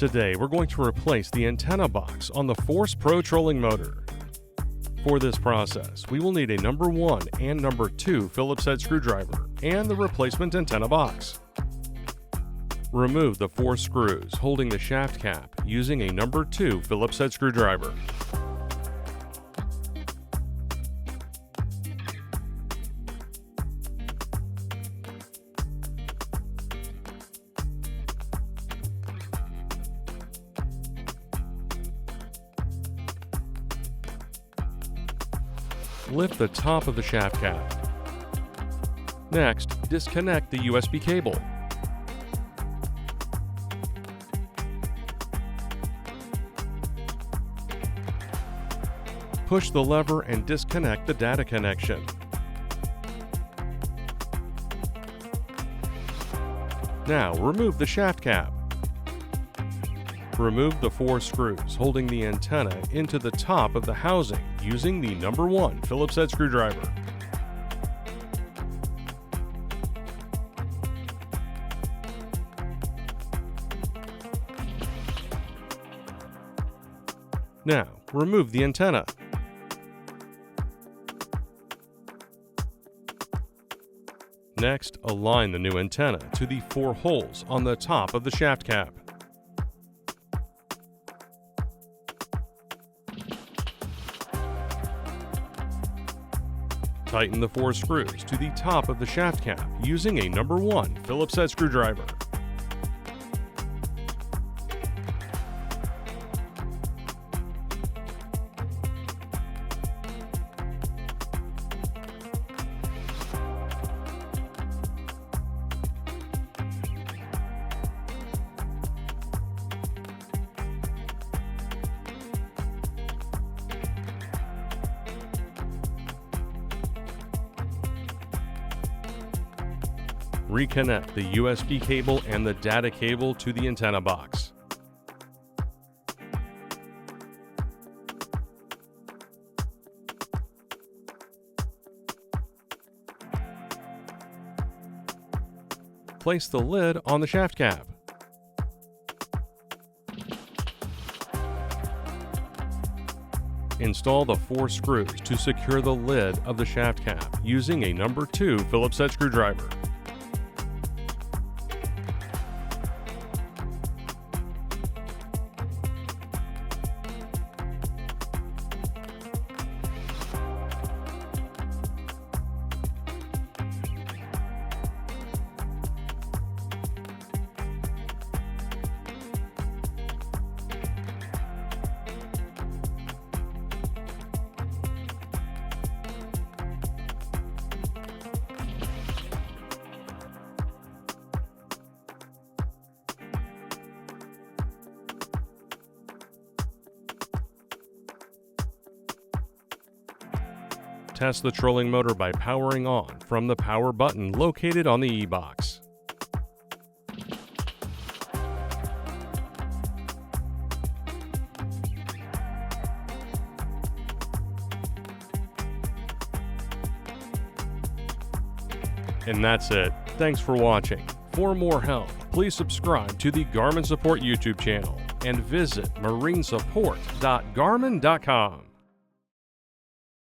Today, we're going to replace the antenna box on the Force Pro trolling motor. For this process, we will need a number 1 and number 2 Phillips head screwdriver and the replacement antenna box. Remove the 4 screws holding the shaft cap using a number 2 Phillips head screwdriver. Lift the top of the shaft cap. Next, disconnect the USB cable. Push the lever and disconnect the data connection. Now, remove the shaft cap. Remove the 4 screws holding the antenna into the top of the housing using the number 1 Phillips head screwdriver. Now, remove the antenna. Next, align the new antenna to the 4 holes on the top of the shaft cap. Tighten the 4 screws to the top of the shaft cap using a number 1 Phillips head screwdriver. Reconnect the USB cable and the data cable to the antenna box. Place the lid on the shaft cap. Install the 4 screws to secure the lid of the shaft cap using a number 2 Phillips head screwdriver. Test the trolling motor by powering on from the power button located on the e-box. And that's it. Thanks for watching. For more help, please subscribe to the Garmin Support YouTube channel and visit marinesupport.garmin.com.